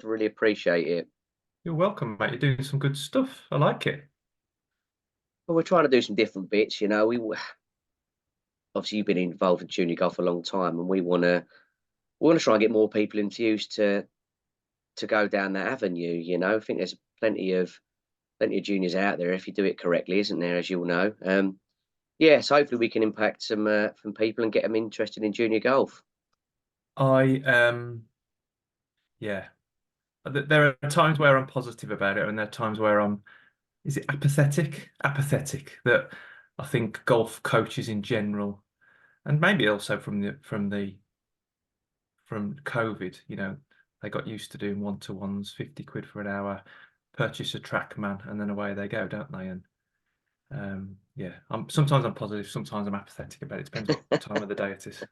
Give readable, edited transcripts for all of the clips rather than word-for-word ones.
Really appreciate it. You're welcome, mate. You're doing some good stuff. I like it. Well, we're trying to do some different bits. Obviously you've been involved in junior golf a long time, and we want to try and get more people enthused to go down that avenue. I think there's plenty of juniors out there if you do it correctly, isn't there? As you'll know. Yeah, so hopefully we can impact some people and get them interested in junior golf. I yeah. There are times where I'm positive about it, and there are times where I'm, is it apathetic? Apathetic that I think golf coaches in general, and maybe also from COVID, they got used to doing one-to-ones, 50 quid for an hour, purchase a TrackMan, and then away they go, don't they? And yeah, sometimes I'm positive, sometimes I'm apathetic about it. Depends what time of the day it is.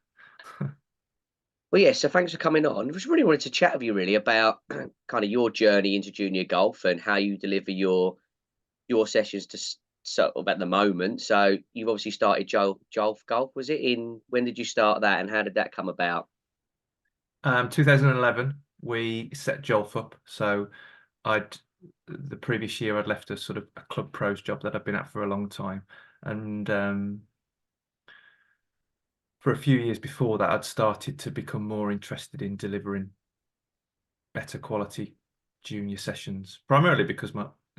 Well, yeah, so thanks for coming on. I just really wanted to chat with you really about kind of your journey into junior golf and how you deliver your sessions sort of at the moment. So you've obviously started Jolf Golf, was it? In when did you start that, and how did that come about? 2011, we set Jolf up. So I'd the previous year I'd left a sort of a club pros job that I'd been at for a long time, and for a few years before that, I'd started to become more interested in delivering better quality junior sessions, primarily because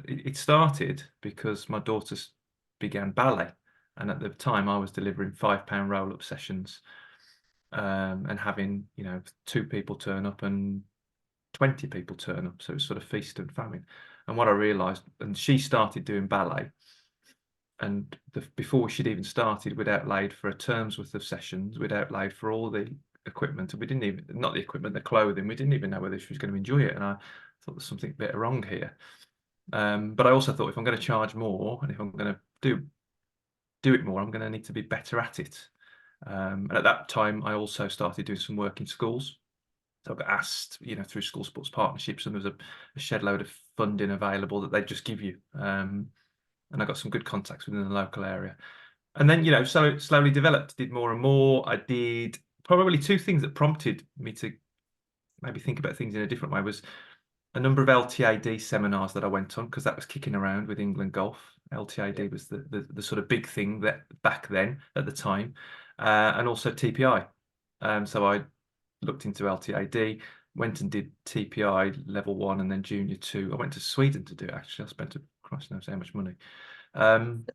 it started because my daughters began ballet, and at the time I was delivering £5 roll-up sessions, and having two people turn up and 20 people turn up, so it was sort of feast and famine. And what I realised, and she started doing ballet, and before she'd even started, we'd outlaid for a term's worth of sessions, we'd outlaid for all the equipment, and we didn't even, not the equipment, the clothing, we didn't even know whether she was going to enjoy it. And I thought there's something a bit wrong here. But I also thought if I'm going to charge more and if I'm going to do it more, I'm going to need to be better at it. And at that time, I also started doing some work in schools. So I got asked, through school sports partnerships, and there was a shed load of funding available that they'd just give you. And I got some good contacts within the local area. And then, so it slowly developed, did more and more. I did probably two things that prompted me to maybe think about things in a different way was a number of LTAD seminars that I went on, because that was kicking around with England Golf. Yeah. LTAD was the sort of big thing that back then at the time, and also TPI. So I looked into LTAD, went and did TPI level 1 and then junior 2. I went to Sweden to do it, actually. I spent Christ knows how much money. And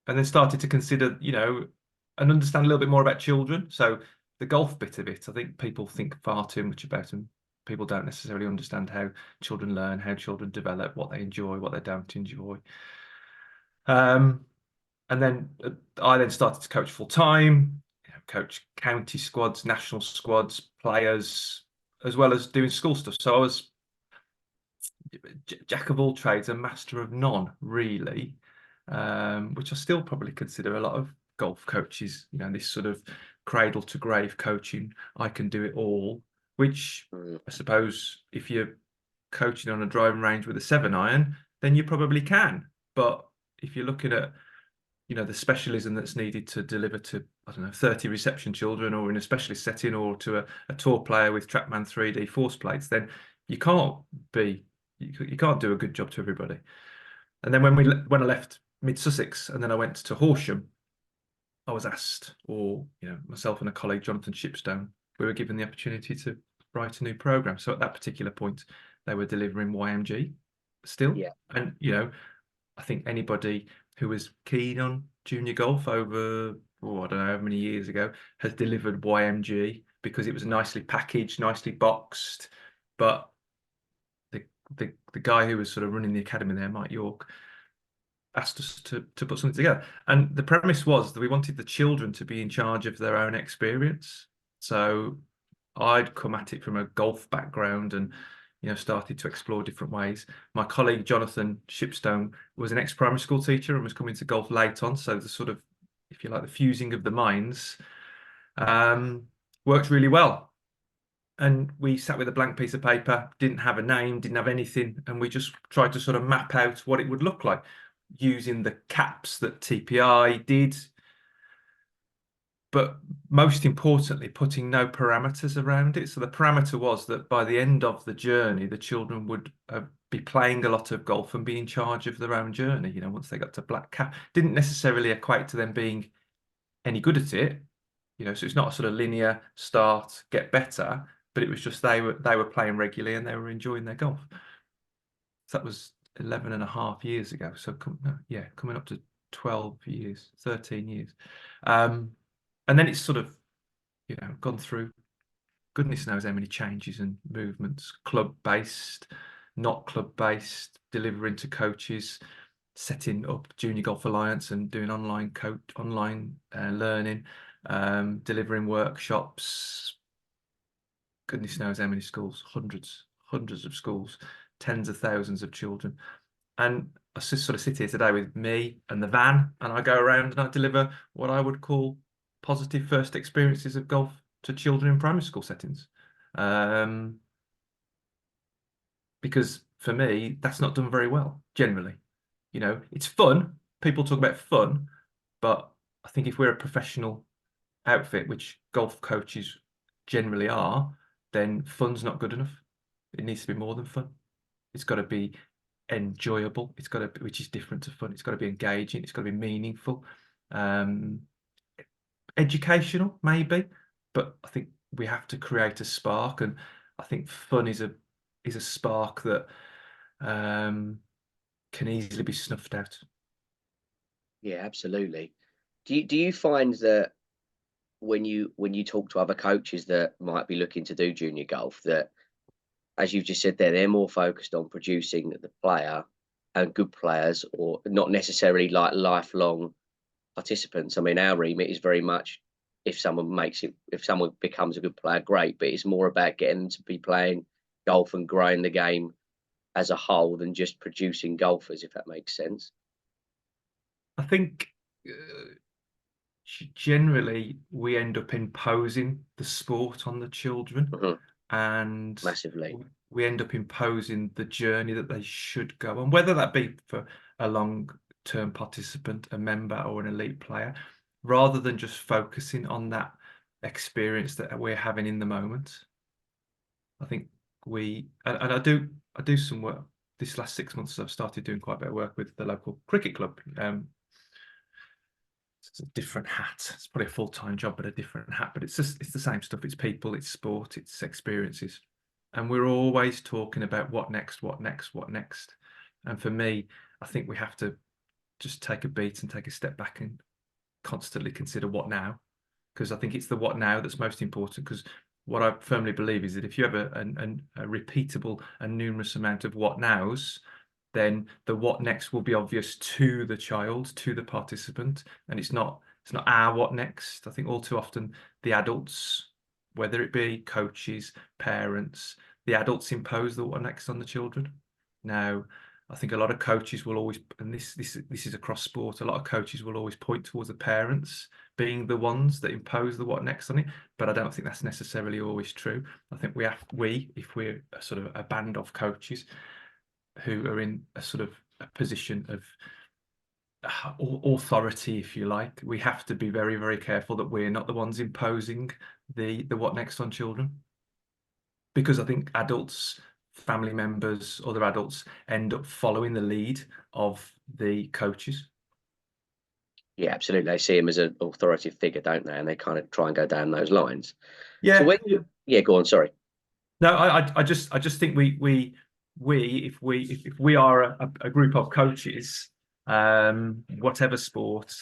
then started to consider, and understand a little bit more about children. So the golf bit of it, I think people think far too much about them. People don't necessarily understand how children learn, how children develop, what they enjoy, what they don't enjoy. And then I then started to coach full time, coach county squads, national squads, players, as well as doing school stuff. So I was jack of all trades and master of none, really, which I still probably consider a lot of golf coaches, this sort of cradle to grave coaching. I can do it all, which Mm. I suppose if you're coaching on a driving range with a 7-iron, then you probably can. But if you're looking at the specialism that's needed to deliver to, I don't know, 30 reception children, or in a specialist setting, or to a tour player with TrackMan 3D force plates, then you can't be, you can't do a good job to everybody. And then when I left Mid Sussex and then I went to Horsham, I was asked, or myself and a colleague, Jonathan Shipstone, we were given the opportunity to write a new program. So at that particular point, they were delivering YMG still, Yeah. and I think anybody who was keen on junior golf over, I don't know how many years ago, has delivered YMG because it was nicely packaged, nicely boxed. But the guy who was sort of running the academy there, Mike York, asked us to put something together. And the premise was that we wanted the children to be in charge of their own experience. So I'd come at it from a golf background and started to explore different ways. My colleague Jonathan Shipstone was an ex-primary school teacher and was coming to golf late on, so the sort of, if you like, the fusing of the minds worked really well. And we sat with a blank piece of paper, didn't have a name, didn't have anything, and we just tried to sort of map out what it would look like using the caps that TPI did, but most importantly, putting no parameters around it. So the parameter was that by the end of the journey, the children would be playing a lot of golf and be in charge of their own journey. You know, once they got to black cap, didn't necessarily equate to them being any good at it. You know, so it's not a sort of linear start, get better, but it was just they were playing regularly and they were enjoying their golf. So that was 11 and a half years ago. So coming up to 12 years, 13 years. And then it's sort of, you know, gone through goodness knows how many changes and movements, club-based, not club-based, delivering to coaches, setting up Junior Golf Alliance and doing online learning, delivering workshops. Goodness knows how many schools, hundreds of schools, tens of thousands of children. And I just sort of sit here today with me and the van, and I go around and I deliver what I would call positive first experiences of golf to children in primary school settings. Because for me, that's not done very well, generally. You know, it's fun. People talk about fun, but I think if we're a professional outfit, which golf coaches generally are, then fun's not good enough. It needs to be more than fun. It's got to be enjoyable. It's got to be, which is different to fun. It's got to be engaging. It's got to be meaningful. Educational, maybe, but I think we have to create a spark, and I think fun is a spark that can easily be snuffed out. Yeah, absolutely. Do you find that when you talk to other coaches that might be looking to do junior golf, that, as you've just said there, they're more focused on producing the player and good players, or not necessarily like lifelong participants? I mean, our remit is very much, if someone becomes a good player, great, but it's more about getting them to be playing golf and growing the game as a whole than just producing golfers, if that makes sense. I think generally we end up imposing the sport on the children, and Massively. we end up imposing the journey that they should go on, whether that be for a long-term participant, a member, or an elite player, rather than just focusing on that experience that we're having in the moment. I think I do some work this last 6 months. I've started doing quite a bit of work with the local cricket club. It's a different hat. It's probably a full-time job, but a different hat. But it's the same stuff. It's people, it's sport, it's experiences. And we're always talking about what next, what next, what next. And for me, I think we have to just take a beat and take a step back and constantly consider what now. Because I think it's the what now that's most important. Because what I firmly believe is that if you have a repeatable and numerous amount of what nows, then the what next will be obvious to the child, to the participant, and it's not our what next. I think all too often the adults, whether it be coaches, parents, the adults impose the what next on the children. Now, I think a lot of coaches will always, and this is across sport, a lot of coaches will always point towards the parents being the ones that impose the what next on it, but I don't think that's necessarily always true. I think if we're a sort of a band of coaches who are in a sort of a position of authority, if you like, we have to be very, very careful that we're not the ones imposing the what next on children, because I think adults, family members, other adults end up following the lead of the coaches. Yeah, absolutely. They see him as an authoritative figure, don't they? And they kind of try and go down those lines. Yeah. So go on. Sorry. No, I just think if we are a group of coaches, whatever sport,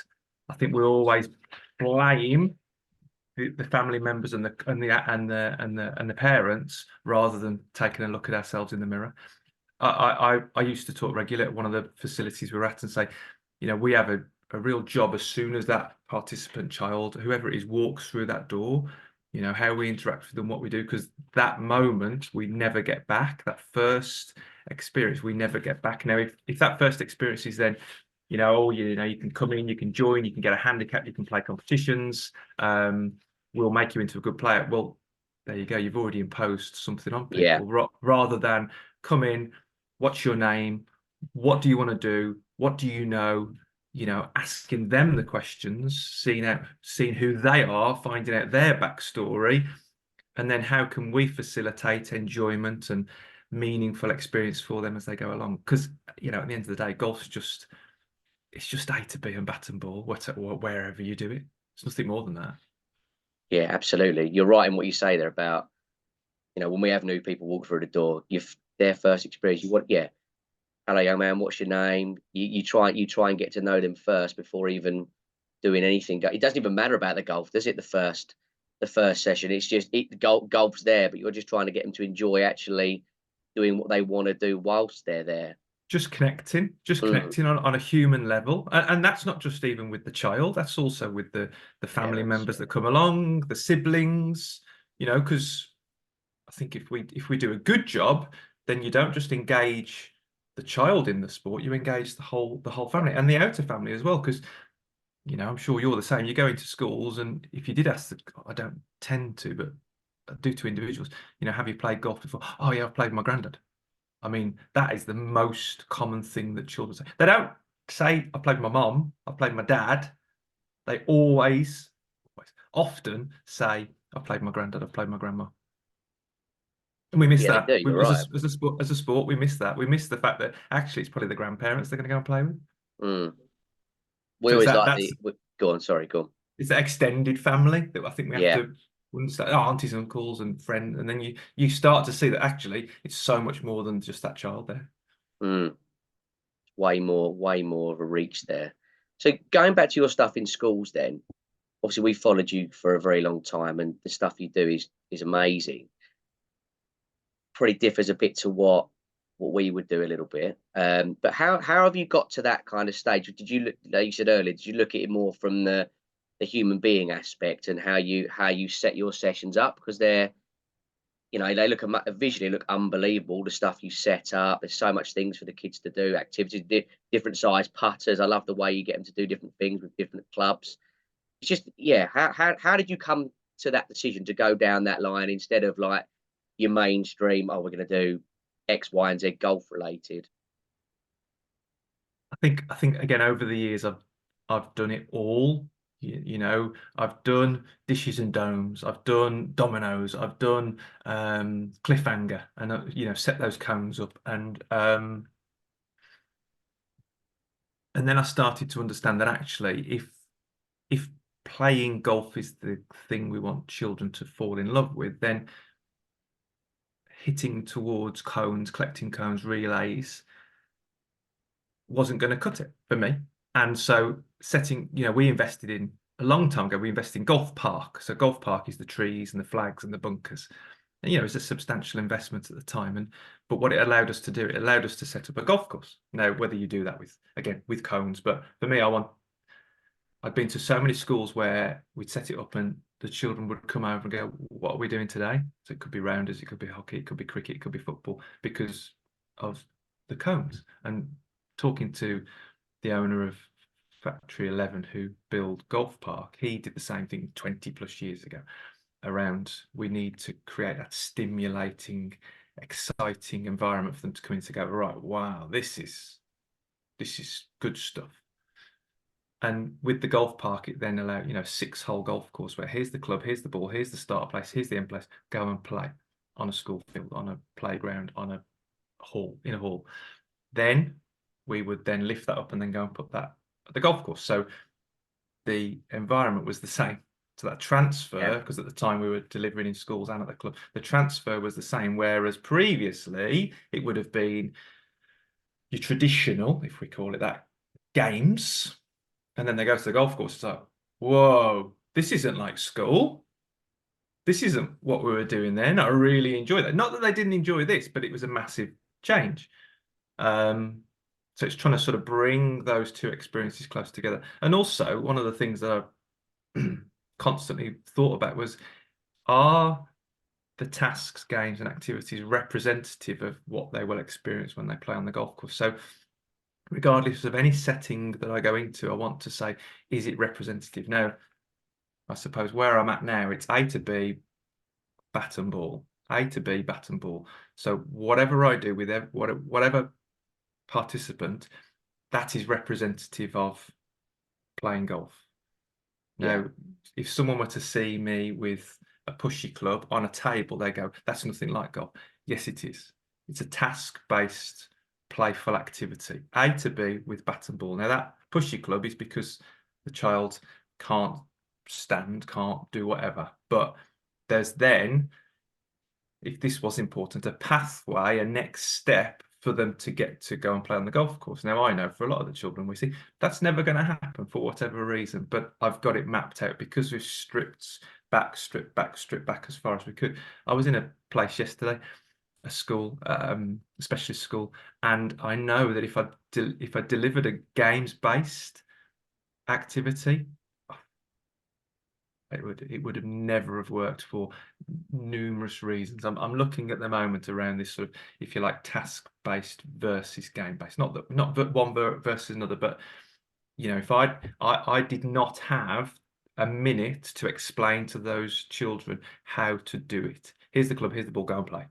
I think we always blame the family members and the parents rather than taking a look at ourselves in the mirror. I used to talk regularly at one of the facilities we're at and say, you know, we have a real job as soon as that participant child, whoever it is, walks through that door, you know, how we interact with them, what we do, because that moment we never get back. That first experience we never get back. Now, if that first experience is then, you know, you can come in, you can join, you can get a handicap, you can play competitions, we'll make you into a good player. Well, there you go. You've already imposed something on people. Rather than come in, what's your name? What do you want to do? What do you know? you know, asking them the questions, seeing who they are, finding out their backstory, and then how can we facilitate enjoyment and meaningful experience for them as they go along? Because, you know, at the end of the day, golf's just, it's just A to B and bat and ball, wherever you do it. It's nothing more than that. Yeah, absolutely. You're right in what you say there about, you know, when we have new people walk through the door, their first experience, you want, yeah, hello, young man, what's your name? You try and get to know them first before even doing anything. It doesn't even matter about the golf, does it? The first session, it's just golf's there, but you're just trying to get them to enjoy actually doing what they want to do whilst they're there. Just Mm, connecting on a human level, and that's not just even with the child. That's also with the family parents, members that come along, the siblings. You know, because I think if we do a good job, then you don't just engage the child in the sport, you engage the whole family and the outer family as well. Because, you know, I'm sure you're the same. You go into schools, and if you did ask I don't tend to, but I do to individuals, you know, have you played golf before? Oh yeah, I've played with my granddad. I mean, that is the most common thing that children say. They don't say, I played with my mom, I played with my dad. They often say, I played with my granddad, I played with my grandma. And we miss yeah, they do. that. You're right. As a sport, we miss that. We miss the fact that actually it's probably the grandparents they're going to go and play with. Mm. We So always like that's go on. Sorry, go on. it's that extended family that I think we have Yeah. to understand. Oh, aunties, uncles, and friends, and then you start to see that actually it's so much more than just that child there. Mm. Way more of a reach there. So going back to your stuff in schools, then obviously we followed you for a very long time, and the stuff you do is amazing. Probably differs a bit to what we would do a little bit. But how have you got to that kind of stage? Did you look, like you said earlier, did you look at it more from the human being aspect and how you set your sessions up? Because they're, you know, they look visually look unbelievable. The stuff you set up, there's so much things for the kids to do, activities, different size putters. I love the way you get them to do different things with different clubs. It's just, yeah. How did you come to that decision to go down that line instead of like your mainstream? Oh, we're going to do X, Y, and Z golf related. I think again over the years I've done it all. You know, I've done dishes and domes, I've done dominoes, I've done cliffhanger, and you know, set those cones up, and then I started to understand that actually, if playing golf is the thing we want children to fall in love with, then hitting towards cones, collecting cones, relays wasn't going to cut it for me. And so you know, we invested in a long time ago, we invested in Golf Park. So Golf Park is the trees and the flags and the bunkers. And, you know, it's a substantial investment at the time. But what it allowed us to do, it allowed us to set up a golf course. Now, whether you do that with cones, but for me, I'd been to so many schools where we'd set it up and the children would come over and go, what are we doing today? So it could be rounders, it could be hockey, it could be cricket, it could be football, because of the cones. And talking to the owner of Factory 11 who built Golf Park, he did the same thing 20 plus years ago around we need to create that stimulating, exciting environment for them to come in to go, right, wow, this is good stuff. And with the golf park, it then allowed, you know, 6-hole golf course where here's the club, here's the ball, here's the start place, here's the end place, go and play on a school field, on a playground, on a hall, in a hall. Then we would then lift that up and then go and put that at the golf course. So the environment was the same. So that transfer, Yeah. because at the time we were delivering in schools and at the club, the transfer was the same. Whereas previously it would have been your traditional, if we call it that, games. And then they go to the golf course. It's like, whoa, this isn't like school. This isn't what we were doing then. I really enjoyed that. Not that they didn't enjoy this, but it was a massive change. So it's trying to sort of bring those two experiences close together. And also, one of the things that I constantly thought about was, are the tasks, games, and activities representative of what they will experience when they play on the golf course? So regardless of any setting that I go into, I want to say, is it representative? Now, I suppose where I'm at now, it's A to B, bat and ball. A to B, bat and ball. So whatever I do with whatever participant, that is representative of playing golf. Yeah. Now, if someone were to see me with a pushy club on a table, they go, "That's nothing like golf." Yes, it is. It's a task-based, playful activity. A to B with bat and ball. Now, that pushy club is because the child can't stand, can't do whatever. But there's then, if this was important, a pathway, a next step for them to get to go and play on the golf course. Now, I know for a lot of the children we see, that's never going to happen for whatever reason, but I've got it mapped out because we've stripped back as far as we could. I was in a place yesterday, a school, a specialist school, and I know that if I delivered a games-based activity, it would have never have worked for numerous reasons. I'm looking at the moment around this sort of, if you like, task-based versus game-based. Not one versus another, but you know, if I did not have a minute to explain to those children how to do it. Here's the club, here's the ball, go and play.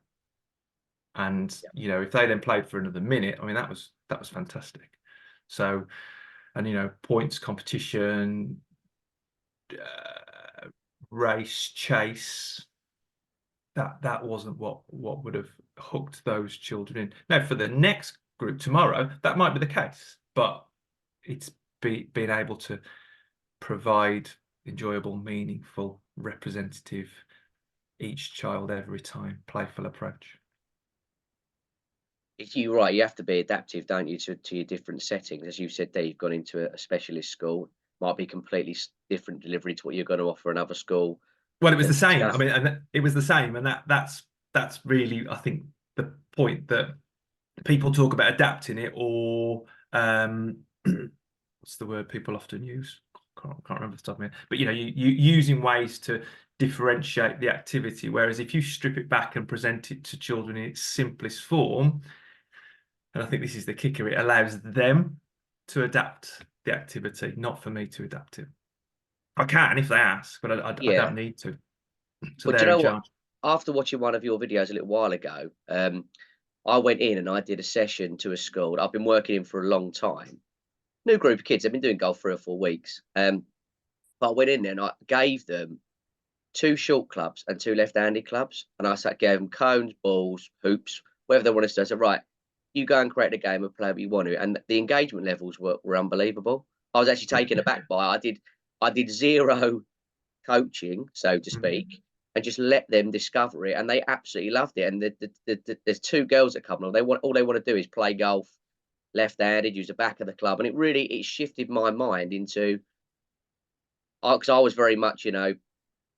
And you know, if they then played for another minute, I mean, that was fantastic. So, and you know, points competition, race, chase, that wasn't what would have hooked those children in. Now, for the next group tomorrow, that might be the case, but it's being able to provide enjoyable, meaningful, representative, each child every time, playful approach. You're right. You have to be adaptive, don't you, to your different settings? As you said there, you've gone into a specialist school. Might be completely different delivery to what you're going to offer another school. Well, it was the And same. I just mean, and it was the same, and that's really, I think, the point that people talk about adapting it, or what's the word people often use? Can't remember the top of my head. But you know, you using ways to differentiate the activity. Whereas if you strip it back and present it to children in its simplest form, and I think this is the kicker, it allows them to adapt the activity, not for me to adapt it. I can if they ask, but I yeah. don't need to. So But you they're in know what? charge. After watching one of your videos a little while ago, I went in and I did a session to a school that I've been working in for a long time. New group of kids. They've been doing golf 3 or 4 weeks. But I went in there and I gave them 2 short clubs and 2 left-handed clubs, and gave them cones, balls, hoops, whatever they wanted to do. I said, "Right, you go and create a game and play what you want to," and the engagement levels were unbelievable. I was actually taken aback by it. I did 0 coaching, so to speak, and just let them discover it, and they absolutely loved it. And there's 2 girls that come along. All they want to do is play golf left-handed, use the back of the club, and it shifted my mind into, because I was very much, you know,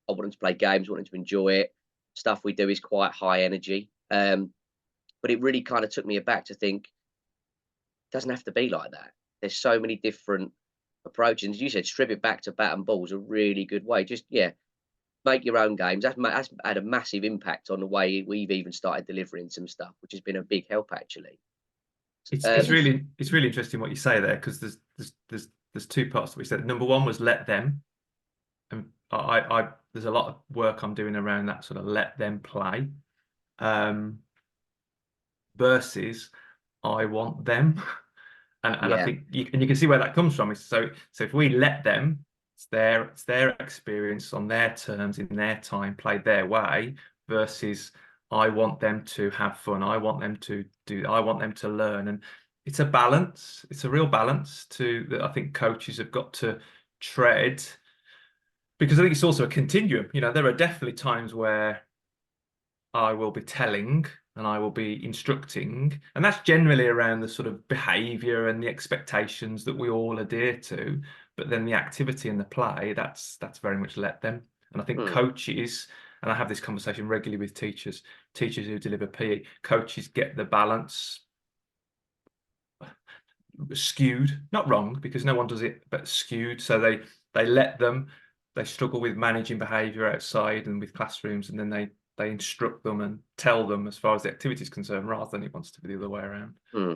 I want them to play games, want them to enjoy it. Stuff we do is quite high energy. But it really kind of took me aback to think, it doesn't have to be like that. There's so many different approaches. And as you said, strip it back to bat and ball is a really good way. Just, yeah, make your own games. That's had a massive impact on the way we've even started delivering some stuff, which has been a big help, actually. It's really interesting what you say there, because there's 2 parts to what you said. Number one was let them, and I there's a lot of work I'm doing around that sort of let them play, versus I want them, and I Yeah. think you can see where that comes from. So if we let them, it's their experience on their terms, in their time, play their way, versus I want them to have fun. I want them to learn. And it's a balance. It's a real balance that I think coaches have got to tread, because I think it's also a continuum. You know, there are definitely times where I will be telling and I will be instructing, and that's generally around the sort of behavior and the expectations that we all adhere to. But then the activity and the play, that's very much let them. And I think Hmm. coaches, and I have this conversation regularly with teachers who deliver PE, coaches get the balance skewed, not wrong, because no one does it, but skewed. So they let them, they struggle with managing behavior outside and with classrooms, and then they instruct them and tell them as far as the activity is concerned, rather than it wants to be the other way around. Hmm.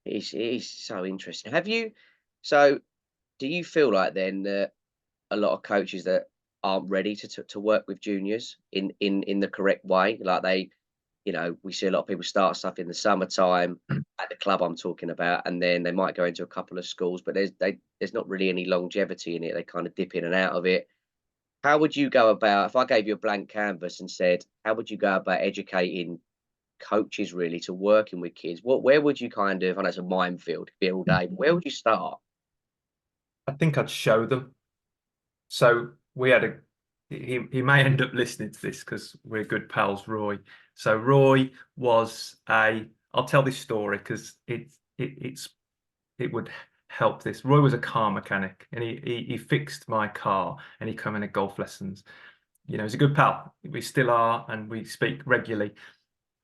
It is so interesting. So do you feel like then that a lot of coaches that aren't ready to work with juniors in the correct way, like you know, we see a lot of people start stuff in the summertime at the club I'm talking about, and then they might go into a couple of schools, but there's not really any longevity in it. They kind of dip in and out of it. How would you go about, if I gave you a blank canvas and said, how would you go about educating coaches really to working with kids? Where would you kind of, I know it's a minefield, be all day, but where would you start? I think I'd show them. So we had a he may end up listening to this because we're good pals, Roy. So Roy was I'll tell this story because it would help this. Roy was a car mechanic and he fixed my car and he came in at golf lessons. You know, he's a good pal. We still are, and we speak regularly.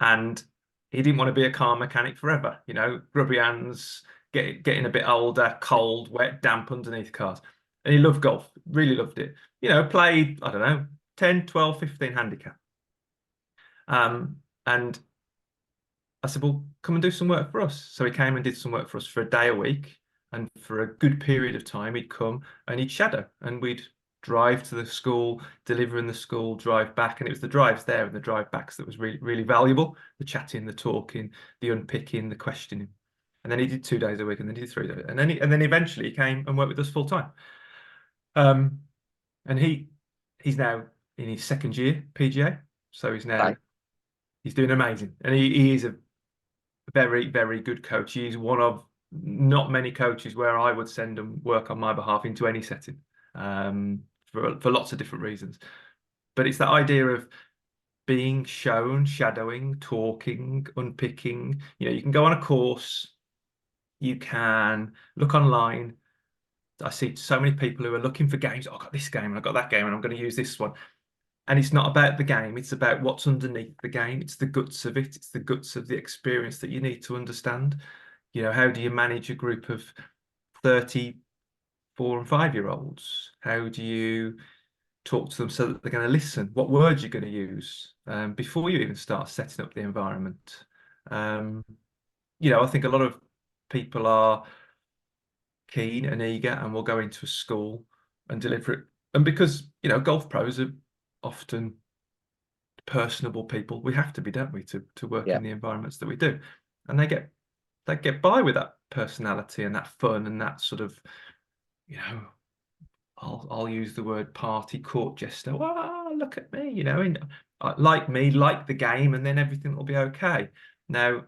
And he didn't want to be a car mechanic forever. You know, grubby hands, getting a bit older, cold, wet, damp underneath cars. And he loved golf, really loved it. You know, played, I don't know, 10, 12, 15 handicap. And I said, well, come and do some work for us. So he came and did some work for us for a day a week. And for a good period of time, he'd come and he'd shadow and we'd drive to the school, deliver in the school, drive back. And it was the drives there and the drive backs that was really, really valuable. The chatting, the talking, the unpicking, the questioning. And then he did 2 days a week and then he did 3 days. And then eventually he came and worked with us full time. And he's now in his second year PGA. So he's doing amazing. And he is a very, very good coach. He's one of not many coaches where I would send them work on my behalf into any setting, for lots of different reasons. But it's that idea of being shown, shadowing, talking, unpicking. You know, you can go on a course, you can look online. I see so many people who are looking for games. Oh, I got this game and I got that game and I'm going to use this one. And it's not about the game, it's about what's underneath the game. It's the guts of it. It's the guts of the experience that you need to understand. You know, how do you manage a group of 34 and 5-year-olds? How do you talk to them so that they're going to listen? What words you're going to use before you even start setting up the environment? You know, I think a lot of people are keen and eager and will go into a school and deliver it. And because, you know, golf pros are often personable people, we have to be, don't we, to work Yeah. in the environments that we do. And they get by with that personality and that fun and that sort of, you know, I'll use the word party court jester. Well, look at me, you know, and like me, like the game, and then everything will be okay. Now,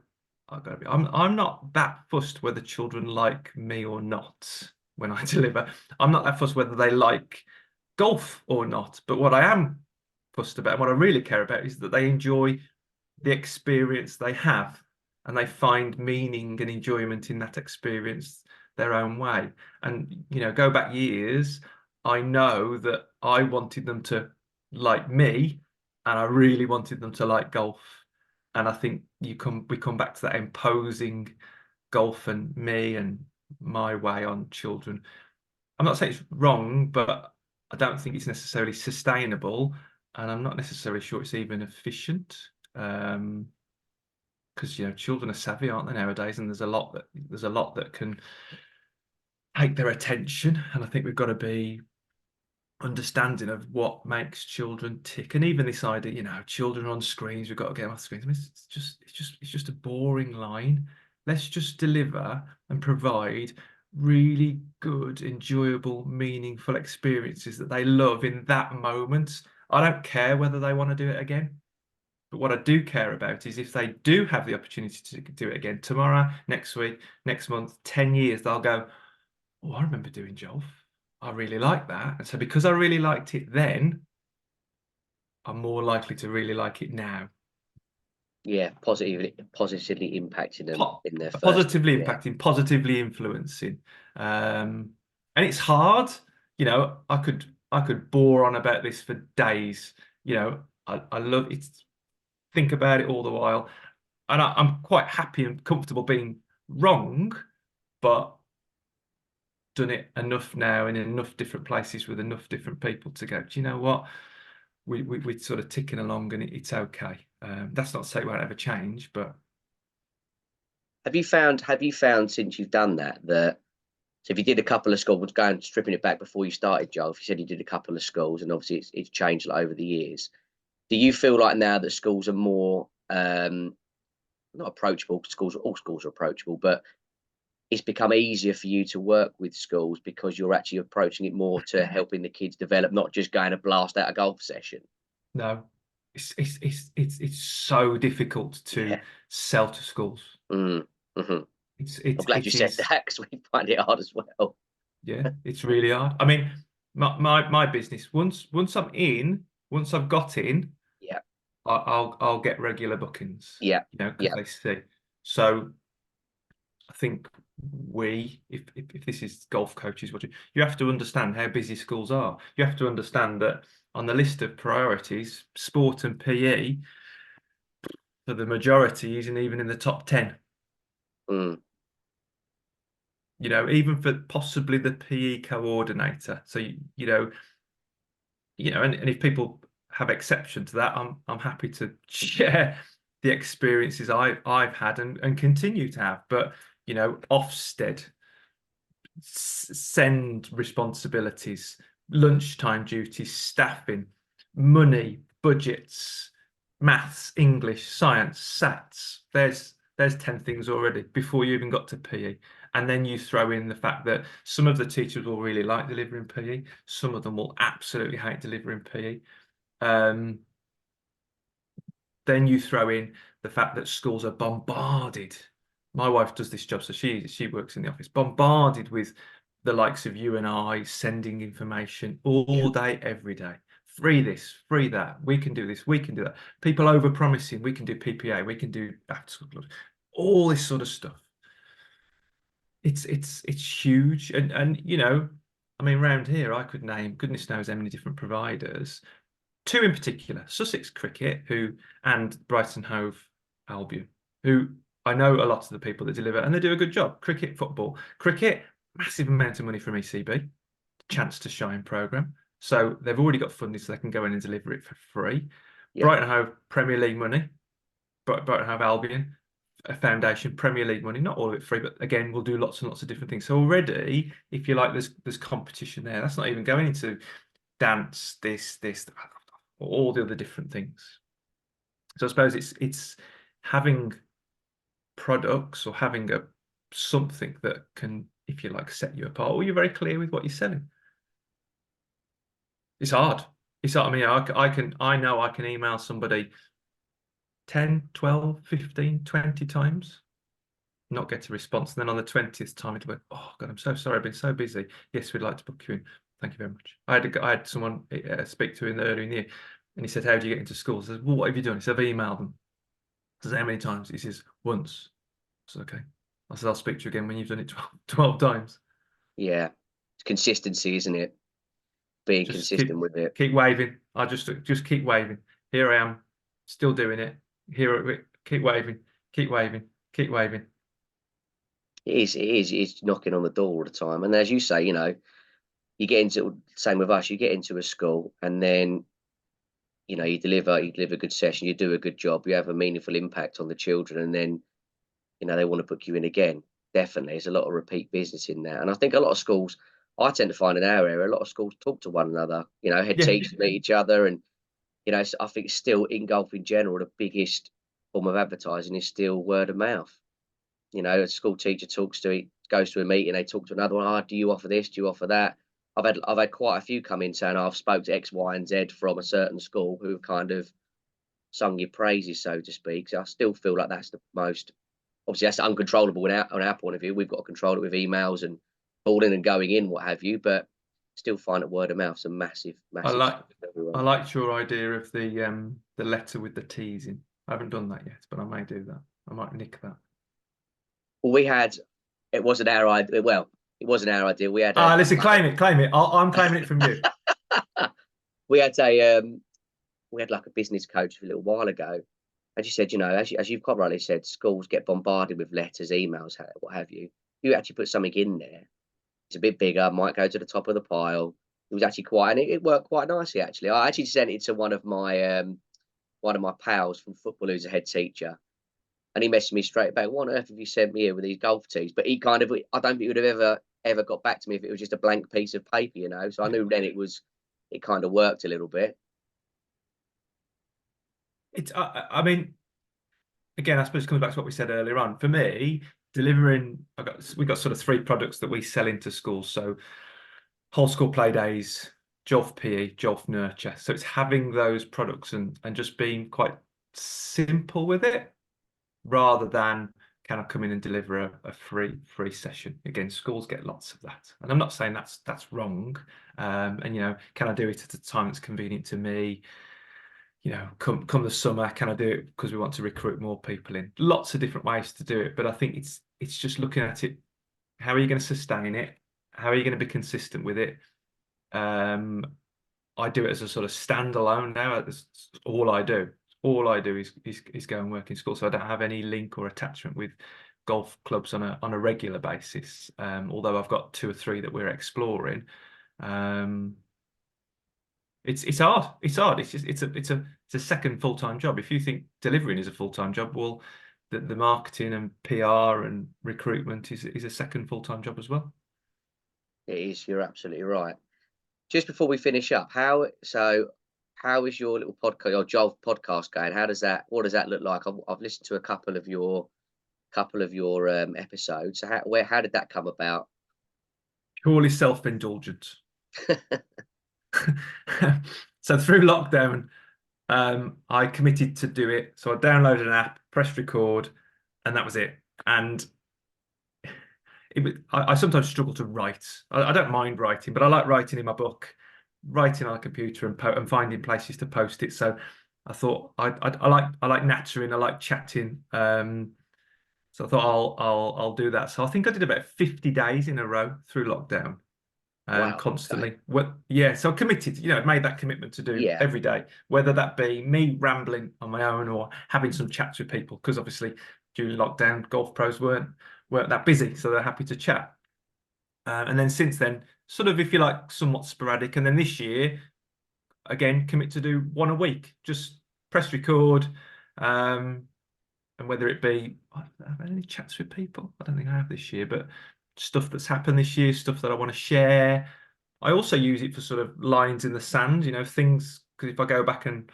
I'm not that fussed whether children like me or not when I deliver. I'm not that fussed whether they like golf or not. But what I am fussed about, and what I really care about, is that they enjoy the experience they have and they find meaning and enjoyment in that experience their own way. And, you know, go back years, I know that I wanted them to like me and I really wanted them to like golf. And I think we come back to that imposing golf and me and my way on children. I'm not saying it's wrong, but I don't think it's necessarily sustainable, and I'm not necessarily sure it's even efficient. Because you know, children are savvy, aren't they, nowadays? And there's a lot that can take their attention, and I think we've got to be understanding of what makes children tick. And even this idea, you know, children on screens, we've got to get them off screens. I mean, it's just a boring line. Let's just deliver and provide really good, enjoyable, meaningful experiences that they love in that moment. I don't care whether they want to do it again. But what I do care about is if they do have the opportunity to do it again tomorrow, next week, next month, 10 years, they'll go, oh, I remember doing golf. I really like that. And so because I really liked it then, I'm more likely to really like it now. Yeah, positively impacting them in their first. Positively Yeah. impacting, positively influencing. And it's hard. You know, I could bore on about this for days. You know, I love it. Think about it all the while. And I'm quite happy and comfortable being wrong, but done it enough now in enough different places with enough different people to go, do you know what? We're sort of ticking along and it's okay. That's not to say it won't ever change, but Have you found since you've done that, so if you did a couple of schools, going stripping it back before you started, Joel, if you said you did a couple of schools and obviously it's changed over the years, do you feel like now that schools are more not approachable. All schools are approachable, but it's become easier for you to work with schools because you're actually approaching it more to helping the kids develop, not just going to blast out a golf session. No, it's so difficult to Yeah. sell to schools. Mm, hmm I'm glad you It said is, that because we find it hard as well. yeah, it's really hard. I mean, my business, once I've got in, Yeah, I'll get regular bookings, yeah, you know, because yeah. they see. So I think if this is golf coaches watching, you have to understand how busy schools are. You have to understand that on the list of priorities, sport and PE, for the majority, isn't even in the top 10. Mm, You know, even for possibly the PE coordinator. So and if people have exception to that, I'm happy to share the experiences I've had and continue to have. But Ofsted send responsibilities, lunchtime duties, staffing, money, budgets, maths, English, science, SATs. There's 10 things already before you even got to PE. And then you throw in the fact that some of the teachers will really like delivering PE, some of them will absolutely hate delivering PE. Then you throw in the fact that schools are bombarded. My wife does this job, so she works in the office, bombarded with the likes of you and I sending information yeah, all day, every day. Free this, free that. We can do this, we can do that. People over promising, we can do PPA, we can do after school clubs, all this sort of stuff. It's huge, and I mean, around here I could name goodness knows how many different providers. Two in particular, Sussex Cricket, and Brighton Hove Albion, who I know a lot of the people that deliver, and they do a good job. Cricket, massive amount of money from ECB, Chance to Shine program. So they've already got funding, so they can go in and deliver it for free. yeah, Brighton Hove Premier League money, Brighton Hove Albion, a foundation, Premier League money, not all of it free, but again, we'll do lots and lots of different things. So already, if you like, there's competition there. That's not even going into dance, this, all the other different things. So I suppose it's having products or having something that can, if you like, set you apart, or you're very clear with what you're selling. It's hard. I mean, I know I can email somebody 10, 12, 15, 20 times, not get a response. And then on the 20th time, it'll be, oh God, I'm so sorry, I've been so busy. Yes, we'd like to book you in. Thank you very much. I had someone speak to in earlier in the year, and he said, how do you get into schools? I said, well, what have you done? He said, I've emailed them. I said, how many times? He says, once. I said, okay. I said, I'll speak to you again when you've done it 12 times. yeah. It's consistency, isn't it? Being Just consistent with it. keep waving. I just keep waving. Here I am, still doing it. Here, keep waving, keep waving, keep waving. It's knocking on the door all the time. And as you say, you get into, same with us, you get into a school and then, you deliver a good session, you do a good job, you have a meaningful impact on the children, and then, they want to book you in again. Definitely. There's a lot of repeat business in there. And I think a lot of schools, I tend to find in our area, a lot of schools talk to one another, head Yeah, teachers meet each other. And, I think still in golf in general, the biggest form of advertising is still word of mouth. A school teacher goes to a meeting, they talk to another one. Do you offer this? Do you offer that? I've had quite a few come in saying, I've spoke to X, Y, and Z from a certain school who have kind of sung your praises, so to speak. So I still feel like that's the most, obviously that's uncontrollable on our point of view. We've got to control it with emails and calling and going in, what have you. But still find that word of mouth's a massive, I massive like service to everyone. I liked your idea of the letter with the T's in. I haven't done that yet, but I may do that. I might nick that. Well, it wasn't our idea. Well, it wasn't our idea. We had a Listen, claim it, claim it. I'm claiming it from you. we had a we had like a business coach a little while ago, and she said, as you've quite rightly said, schools get bombarded with letters, emails, what have you. You actually put something in there. It's a bit bigger, might go to the top of the pile. It was actually quite, and it worked quite nicely actually. I actually sent it to one of my pals from football who's a head teacher, and he messaged me straight back. What on earth have you sent me here with these golf tees? But he kind of, I don't think he would have ever got back to me if it was just a blank piece of paper. So I knew then it kind of worked a little bit. It's I mean, again, I suppose it comes back to what we said earlier on. For me, delivering, we've got sort of 3 products that we sell into schools. So whole school play days, Jolf PE, Jolf Nurture. So it's having those products and just being quite simple with it, rather than can I come in and deliver a free session? Again, schools get lots of that, and I'm not saying that's wrong. And can I do it at a time that's convenient to me? Come the summer, can I do it because we want to recruit more people in? Lots of different ways to do it, but I think it's just looking at it. How are you going to sustain it? How are you going to be consistent with it? I do it as a sort of standalone now. That's all I do. All I do is go and work in school. So I don't have any link or attachment with golf clubs on a regular basis. Although I've got 2 or 3 that we're exploring. It's hard. It's hard. It's a second full-time job. If you think delivering is a full-time job, well, the marketing and PR and recruitment is a second full-time job as well. It is. You're absolutely right. Just before we finish up, how is your little podcast, your Jolf podcast going? What does that look like? I've listened to a couple of your episodes. So how did that come about? Purely self-indulgent. So through lockdown, I committed to do it. So I downloaded an app, pressed record, and that was it. And I sometimes struggle to write. I don't mind writing, but I like writing in my book, writing on a computer and finding places to post it. So I thought I like nattering, I like chatting. So I thought I'll do that. So I think I did about 50 days in a row through lockdown. Wow. Constantly. Okay. So I committed, made that commitment to do Yeah. every day, whether that be me rambling on my own or having some chats with people, because obviously during lockdown, golf pros weren't that busy, so they're happy to chat. And then since then, sort of, if you like, somewhat sporadic. And then this year, again, commit to do 1 a week, just press record. And whether it be, have I had any chats with people? I don't think I have this year, but stuff that's happened this year, stuff that I want to share. I also use it for sort of lines in the sand, things, because if I go back and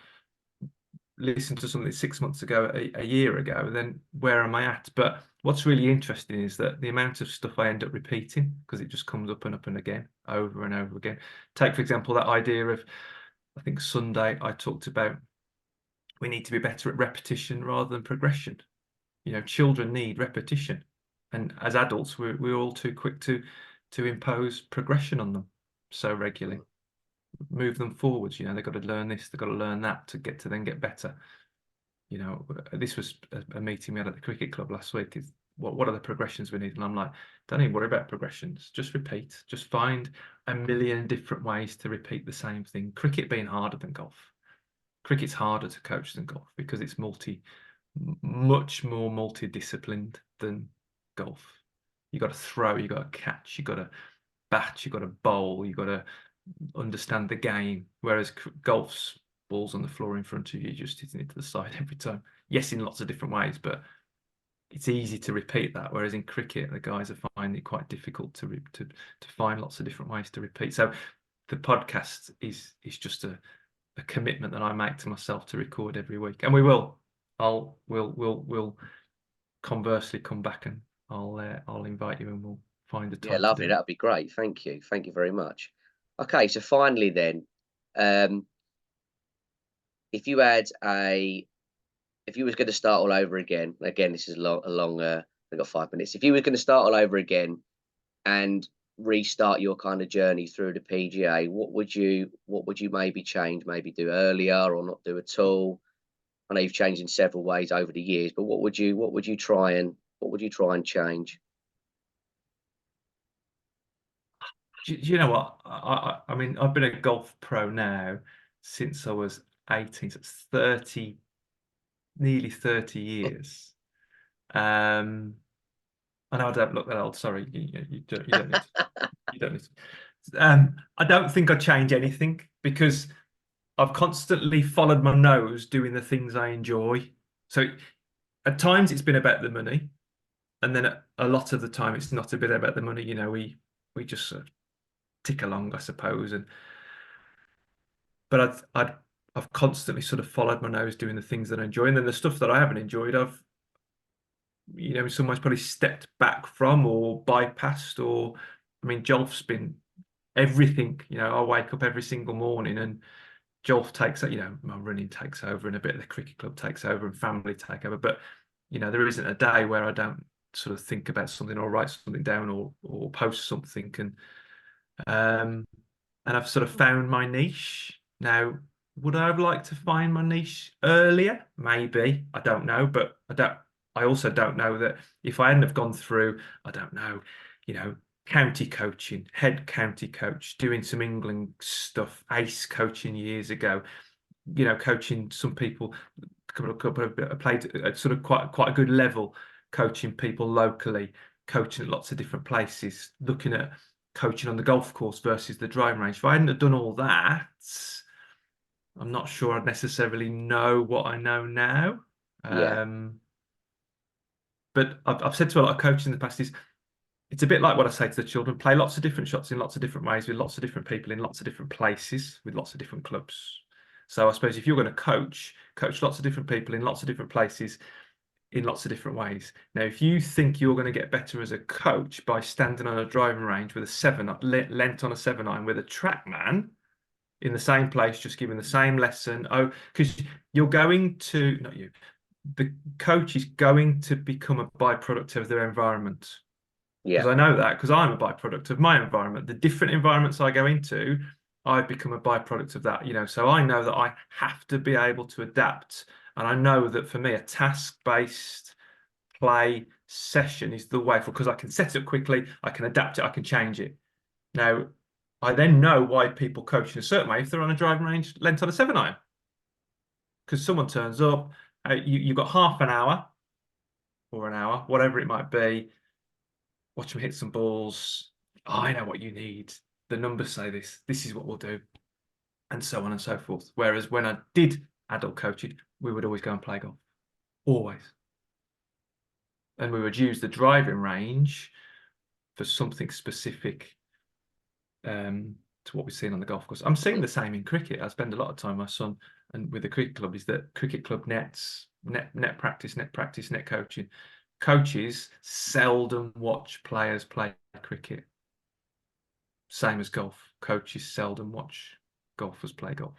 listen to something 6 months ago, a year ago, then where am I at? But what's really interesting is that the amount of stuff I end up repeating, because it just comes up and up and again, over and over again. Take, for example, that idea of, I think Sunday I talked about we need to be better at repetition rather than progression. Children need repetition, and as adults, we're all too quick to impose progression on them so regularly. Move them forwards. They've got to learn this, they've got to learn that to then get better. This was a meeting we had at the cricket club last week. Is what are the progressions we need? And I'm like, don't even worry about progressions. Just repeat. Just find a million different ways to repeat the same thing. Cricket being harder than golf. Cricket's harder to coach than golf because it's much more multidisciplined than golf. You got to throw, you got to catch, you got to bat, you got to bowl, you got to understand the game. Whereas golf's balls on the floor in front of you, just hitting it to the side every time. Yes, in lots of different ways, but it's easy to repeat that. Whereas in cricket, the guys are finding it quite difficult to find lots of different ways to repeat. So the podcast is just a commitment that I make to myself to record every week, and we will. We'll conversely come back and I'll invite you and we'll find a time. Yeah, lovely. That'd be great. Thank you. Thank you very much. Okay, so finally then, if you was going to start all over again, this is a long. We've got 5 minutes. If you were going to start all over again and restart your kind of journey through the PGA, what would you maybe change? Maybe do earlier or not do at all? I know you've changed in several ways over the years, but what would you try and change? You know what? I mean, I've been a golf pro now since I was 18, so it's nearly 30 years. I know I don't look that old. Sorry, you don't need to. You don't need to. I don't think I'd change anything because I've constantly followed my nose doing the things I enjoy. So at times it's been about the money, and then a lot of the time it's not a bit about the money. We just sort of tick along, I suppose. But I've constantly sort of followed my nose doing the things that I enjoy, and then the stuff that I haven't enjoyed, you know, in some ways probably stepped back from or bypassed. Or, I mean, Jolf's been everything. You know, I wake up every single morning and Jolf takes, you know, my running takes over and a bit of the cricket club takes over and family take over. But, you know, there isn't a day where I don't sort of think about something or write something down or post something. And I've sort of found my niche. Now, would I have liked to find my niche earlier? Maybe. I don't know, but I also don't know that if I hadn't have gone through, I don't know, you know, county coaching, head county coach, doing some England stuff, ace coaching years ago, you know, coaching some people, played at sort of quite a good level, coaching people locally, coaching at lots of different places, looking at coaching on the golf course versus the driving range. If I hadn't have done all that, I'm not sure I'd necessarily know what I know now. Yeah. But I've said to a lot of coaches in the past, it's a bit like what I say to the children: play lots of different shots in lots of different ways with lots of different people in lots of different places with lots of different clubs. So I suppose if you're going to coach lots of different people in lots of different places in lots of different ways. Now, if you think you're going to get better as a coach by standing on a driving range with a lent on a 7-iron with a track man in the same place, just giving the same lesson, because you're going to, not you, the coach is going to become a byproduct of their environment. Yeah. Because I know that, because I'm a byproduct of my environment. The different environments I go into, I've become a byproduct of that, you know. So I know that I have to be able to adapt. And I know that for me, a task-based play session is the way, because I can set it up quickly, I can adapt it, I can change it. Now, I then know why people coach in a certain way if they're on a driving range lent on a 7-iron. Because someone turns up, you've got half an hour or an hour, whatever it might be, watch them hit some balls. Oh, I know what you need. The numbers say this. This is what we'll do, and so on and so forth. Whereas when I did adult coaching, we would always go and play golf, always, and we would use the driving range for something specific to what we've seen on the golf course. I'm seeing the same in cricket. I spend a lot of time with my son and with the cricket club. Is that cricket club net practice, net coaching. Coaches seldom watch players play cricket. Same as golf. Coaches seldom watch golfers play golf.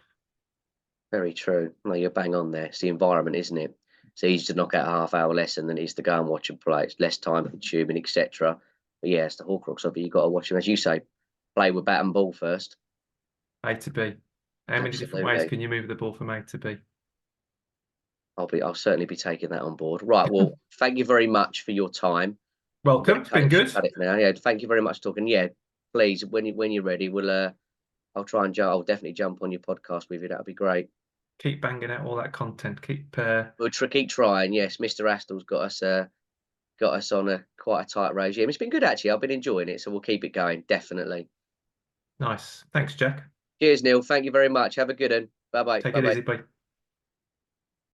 Very true. No, you're bang on there. It's the environment, isn't it? It's easy to knock out a half-hour lesson than it is to go and watch and play. It's less time consuming, etc. But yeah, it's the Horcrux of it. You've got to watch them, as you say, play with bat and ball first. A to B. How many different ways can you move the ball from A to B? I'll certainly be taking that on board. Right. Well, thank you very much for your time. Welcome. It's been good. Cut it now. Yeah. Thank you very much for talking. Yeah. Please, when you're ready, I'll try and I'll definitely jump on your podcast with you. That'll be great. Keep banging out all that content. We'll keep trying. Yes, Mr. Astle's got us on quite a tight regime. It's been good actually. I've been enjoying it, so we'll keep it going. Definitely. Nice. Thanks, Jack. Cheers, Neil. Thank you very much. Have a good one. Bye bye. Take it easy. Bye.